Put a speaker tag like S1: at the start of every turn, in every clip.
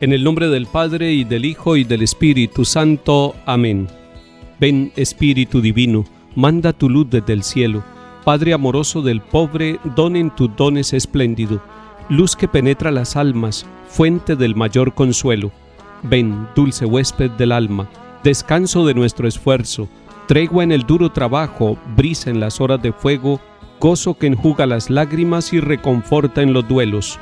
S1: En el nombre del Padre, y del Hijo, y del Espíritu Santo. Amén. Ven, Espíritu Divino, manda tu luz desde el cielo. Padre amoroso del pobre, don en tus dones espléndido. Luz que penetra las almas, fuente del mayor consuelo. Ven, dulce huésped del alma, descanso de nuestro esfuerzo, tregua en el duro trabajo, brisa en las horas de fuego, gozo que enjuga las lágrimas y reconforta en los duelos.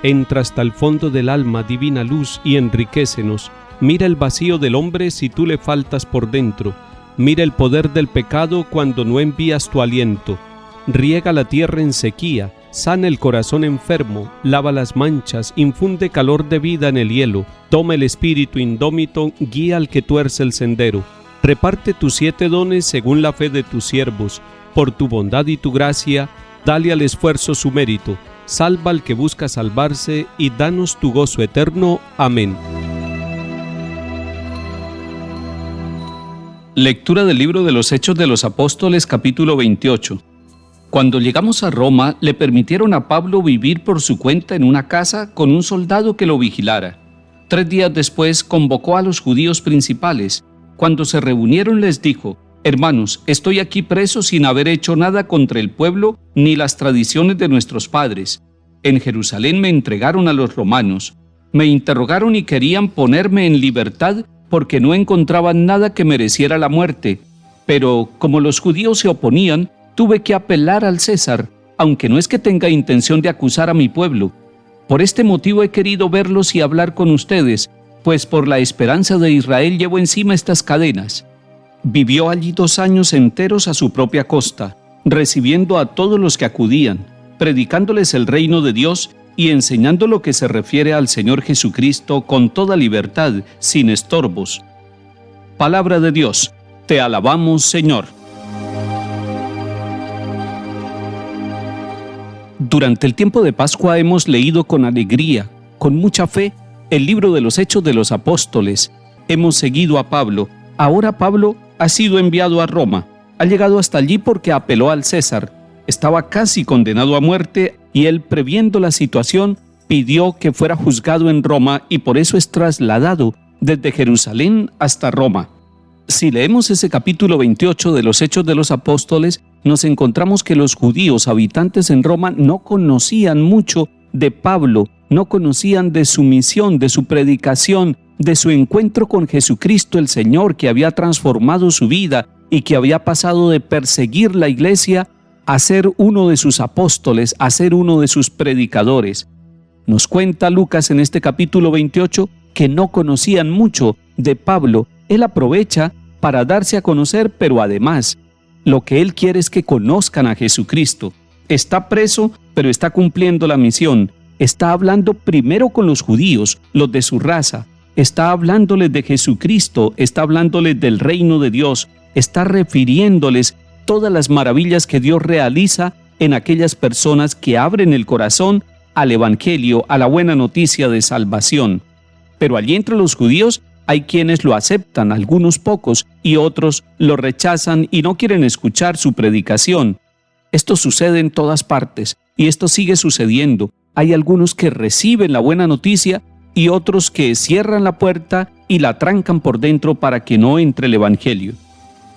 S1: Entra hasta el fondo del alma, divina luz, y enriquécenos. Mira el vacío del hombre si tú le faltas por dentro. Mira el poder del pecado cuando no envías tu aliento. Riega la tierra en sequía, sana el corazón enfermo, lava las manchas, infunde calor de vida en el hielo. Toma el espíritu indómito, guía al que tuerce el sendero. Reparte tus 7 dones según la fe de tus siervos. Por tu bondad y tu gracia, dale al esfuerzo su mérito. Salva al que busca salvarse y danos tu gozo eterno. Amén. Lectura del libro de los Hechos de los Apóstoles, capítulo 28. Cuando llegamos a Roma, le permitieron a Pablo vivir por su cuenta en una casa con un soldado que lo vigilara. 3 días después convocó a los judíos principales. Cuando se reunieron les dijo: Hermanos, estoy aquí preso sin haber hecho nada contra el pueblo ni las tradiciones de nuestros padres. En Jerusalén me entregaron a los romanos. Me interrogaron y querían ponerme en libertad porque no encontraban nada que mereciera la muerte. Pero como los judíos se oponían, tuve que apelar al César, aunque no es que tenga intención de acusar a mi pueblo. Por este motivo he querido verlos y hablar con ustedes, pues por la esperanza de Israel llevo encima estas cadenas. Vivió allí 2 años enteros a su propia costa, recibiendo a todos los que acudían, predicándoles el reino de Dios y enseñando lo que se refiere al Señor Jesucristo con toda libertad, sin estorbos. Palabra de Dios, te alabamos, Señor. Durante el tiempo de Pascua hemos leído con alegría, con mucha fe, el libro de los Hechos de los Apóstoles. Hemos seguido a Pablo. Ahora Pablo ha sido enviado a Roma. Ha llegado hasta allí porque apeló al César. Estaba casi condenado a muerte y él, previendo la situación, pidió que fuera juzgado en Roma y por eso es trasladado desde Jerusalén hasta Roma. Si leemos ese capítulo 28 de los Hechos de los Apóstoles, nos encontramos que los judíos habitantes en Roma no conocían mucho de Pablo, no conocían de su misión, de su predicación, de su encuentro con Jesucristo el Señor, que había transformado su vida y que había pasado de perseguir la iglesia a ser uno de sus apóstoles, a ser uno de sus predicadores. Nos cuenta Lucas en este capítulo 28 que no conocían mucho de Pablo. Él aprovecha para darse a conocer, pero además, lo que él quiere es que conozcan a Jesucristo. Está preso, pero está cumpliendo la misión. Está hablando primero con los judíos, los de su raza. Está hablándoles de Jesucristo, está hablándoles del reino de Dios, está refiriéndoles todas las maravillas que Dios realiza en aquellas personas que abren el corazón al Evangelio, a la buena noticia de salvación. Pero allí entre los judíos hay quienes lo aceptan, algunos pocos, y otros lo rechazan y no quieren escuchar su predicación. Esto sucede en todas partes y esto sigue sucediendo. Hay algunos que reciben la buena noticia y otros que cierran la puerta y la trancan por dentro para que no entre el Evangelio.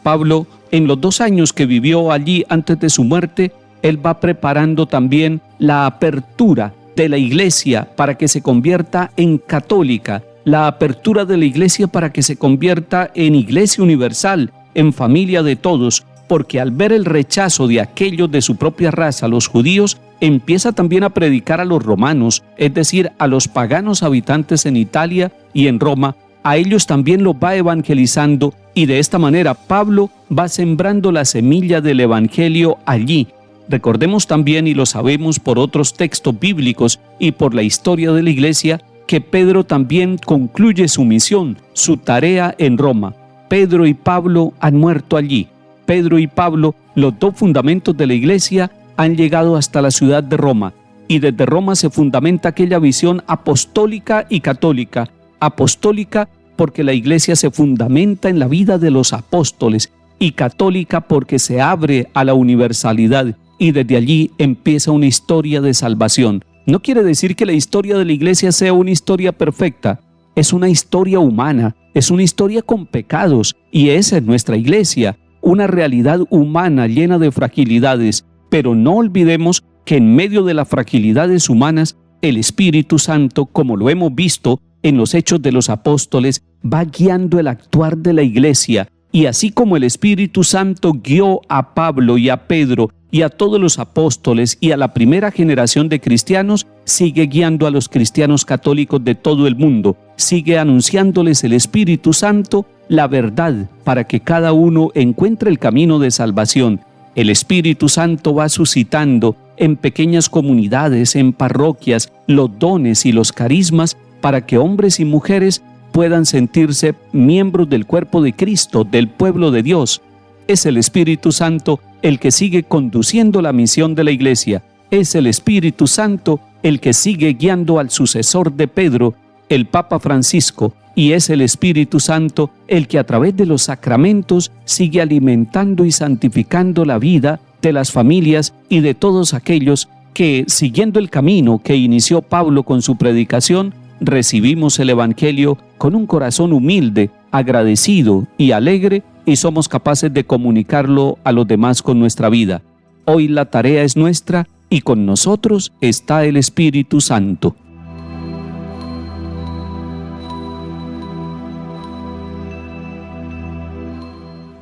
S1: Pablo, en los 2 años que vivió allí antes de su muerte, él va preparando también la apertura de la iglesia para que se convierta en católica, la apertura de la iglesia para que se convierta en iglesia universal, en familia de todos, porque al ver el rechazo de aquellos de su propia raza, los judíos, empieza también a predicar a los romanos, es decir, a los paganos habitantes en Italia y en Roma. A ellos también los va evangelizando y de esta manera Pablo va sembrando la semilla del evangelio allí. Recordemos también, y lo sabemos por otros textos bíblicos y por la historia de la iglesia, que Pedro también concluye su misión, su tarea en Roma. Pedro y Pablo han muerto allí. Pedro y Pablo, los 2 fundamentos de la iglesia, han llegado hasta la ciudad de Roma. Y desde Roma se fundamenta aquella visión apostólica y católica. Apostólica porque la iglesia se fundamenta en la vida de los apóstoles, y católica porque se abre a la universalidad. Y desde allí empieza una historia de salvación. No quiere decir que la historia de la iglesia sea una historia perfecta. es una historia humana, es una historia con pecados, y esa es nuestra iglesia, una realidad humana llena de fragilidades, pero no olvidemos que en medio de las fragilidades humanas, el Espíritu Santo, como lo hemos visto en los Hechos de los Apóstoles, va guiando el actuar de la iglesia. Y así como el Espíritu Santo guió a Pablo y a Pedro y a todos los apóstoles y a la primera generación de cristianos, sigue guiando a los cristianos católicos de todo el mundo, sigue anunciándoles el Espíritu Santo la verdad para que cada uno encuentre el camino de salvación. El Espíritu Santo va suscitando en pequeñas comunidades, en parroquias, los dones y los carismas para que hombres y mujeres puedan sentirse miembros del cuerpo de Cristo, del pueblo de Dios. Es el Espíritu Santo el que sigue conduciendo la misión de la iglesia. Es el Espíritu Santo el que sigue guiando al sucesor de Pedro, el Papa Francisco, y es el Espíritu Santo el que a través de los sacramentos sigue alimentando y santificando la vida de las familias y de todos aquellos que, siguiendo el camino que inició Pablo con su predicación, recibimos el Evangelio con un corazón humilde, agradecido y alegre, y somos capaces de comunicarlo a los demás con nuestra vida. Hoy la tarea es nuestra y con nosotros está el Espíritu Santo.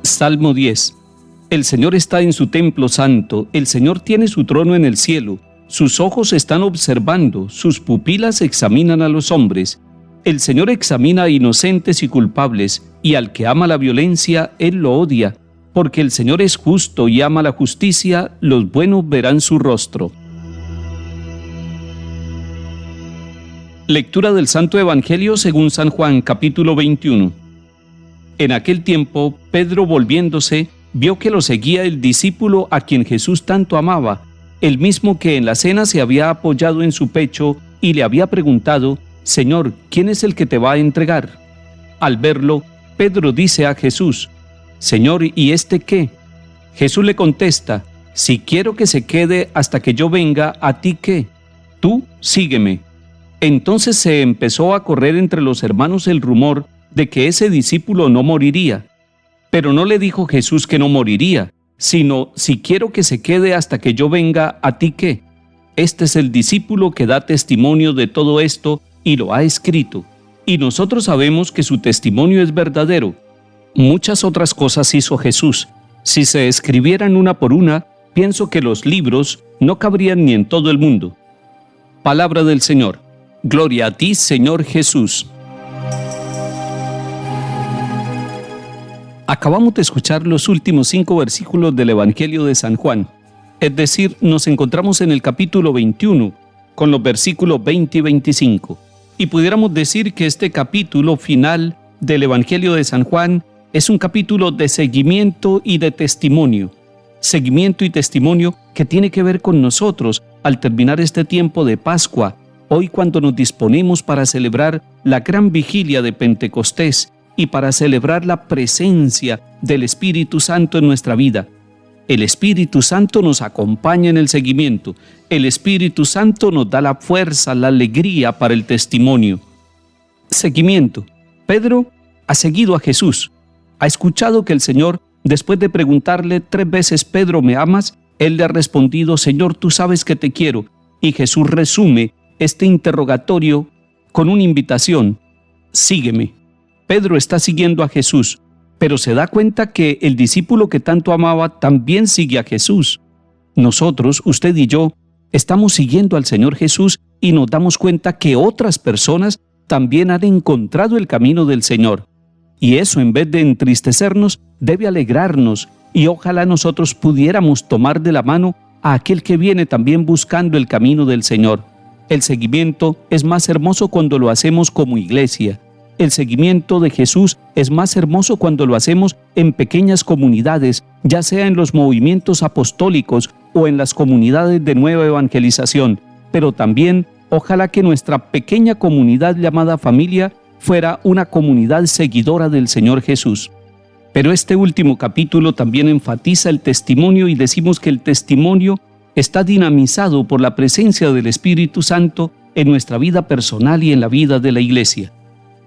S1: Salmo 10. El Señor está en su templo santo, el Señor tiene su trono en el cielo. Sus ojos están observando, sus pupilas examinan a los hombres. El Señor examina a inocentes y culpables, y al que ama la violencia, Él lo odia. Porque el Señor es justo y ama la justicia, los buenos verán su rostro. Lectura del Santo Evangelio según San Juan, capítulo 21. En aquel tiempo, Pedro, volviéndose, vio que lo seguía el discípulo a quien Jesús tanto amaba, el mismo que en la cena se había apoyado en su pecho y le había preguntado: Señor, ¿quién es el que te va a entregar? Al verlo, Pedro dice a Jesús: Señor, ¿y este qué? Jesús le contesta: Si quiero que se quede hasta que yo venga, ¿a ti qué? Tú sígueme. Entonces se empezó a correr entre los hermanos el rumor de que ese discípulo no moriría. Pero no le dijo Jesús que no moriría, sino: si quiero que se quede hasta que yo venga, ¿a ti qué? Este es el discípulo que da testimonio de todo esto y lo ha escrito, y nosotros sabemos que su testimonio es verdadero. Muchas otras cosas hizo Jesús. Si se escribieran una por una, pienso que los libros no cabrían ni en todo el mundo. Palabra del Señor. Gloria a ti, Señor Jesús. Acabamos de escuchar los últimos 5 versículos del Evangelio de San Juan. Es decir, nos encontramos en el capítulo 21, con los versículos 20 y 25. Y pudiéramos decir que este capítulo final del Evangelio de San Juan es un capítulo de seguimiento y de testimonio. Seguimiento y testimonio que tiene que ver con nosotros al terminar este tiempo de Pascua, hoy cuando nos disponemos para celebrar la gran vigilia de Pentecostés y para celebrar la presencia del Espíritu Santo en nuestra vida. El Espíritu Santo nos acompaña en el seguimiento. El Espíritu Santo nos da la fuerza, la alegría para el testimonio. Seguimiento. Pedro ha seguido a Jesús. Ha escuchado que el Señor, después de preguntarle 3 veces: Pedro, ¿me amas?, Él le ha respondido: Señor, tú sabes que te quiero. Y Jesús resume este interrogatorio con una invitación: sígueme. Pedro está siguiendo a Jesús, pero se da cuenta que el discípulo que tanto amaba también sigue a Jesús. Nosotros, usted y yo, estamos siguiendo al Señor Jesús y nos damos cuenta que otras personas también han encontrado el camino del Señor. Y eso, en vez de entristecernos, debe alegrarnos, y ojalá nosotros pudiéramos tomar de la mano a aquel que viene también buscando el camino del Señor. El seguimiento es más hermoso cuando lo hacemos como iglesia. El seguimiento de Jesús es más hermoso cuando lo hacemos en pequeñas comunidades, ya sea en los movimientos apostólicos o en las comunidades de nueva evangelización. Pero también, ojalá que nuestra pequeña comunidad llamada familia fuera una comunidad seguidora del Señor Jesús. Pero este último capítulo también enfatiza el testimonio y decimos que el testimonio está dinamizado por la presencia del Espíritu Santo en nuestra vida personal y en la vida de la iglesia.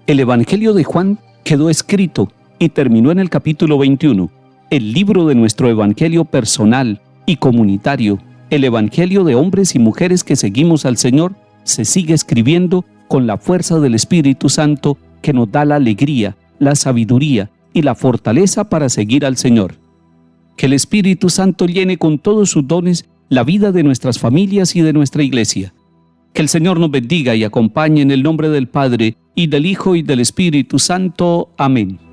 S1: El Evangelio de Juan quedó escrito y terminó en el capítulo 21. El libro de nuestro Evangelio personal y comunitario, el Evangelio de hombres y mujeres que seguimos al Señor, se sigue escribiendo con la fuerza del Espíritu Santo que nos da la alegría, la sabiduría y la fortaleza para seguir al Señor. Que el Espíritu Santo llene con todos sus dones la vida de nuestras familias y de nuestra iglesia. Que el Señor nos bendiga y acompañe en el nombre del Padre, y del Hijo, y del Espíritu Santo. Amén.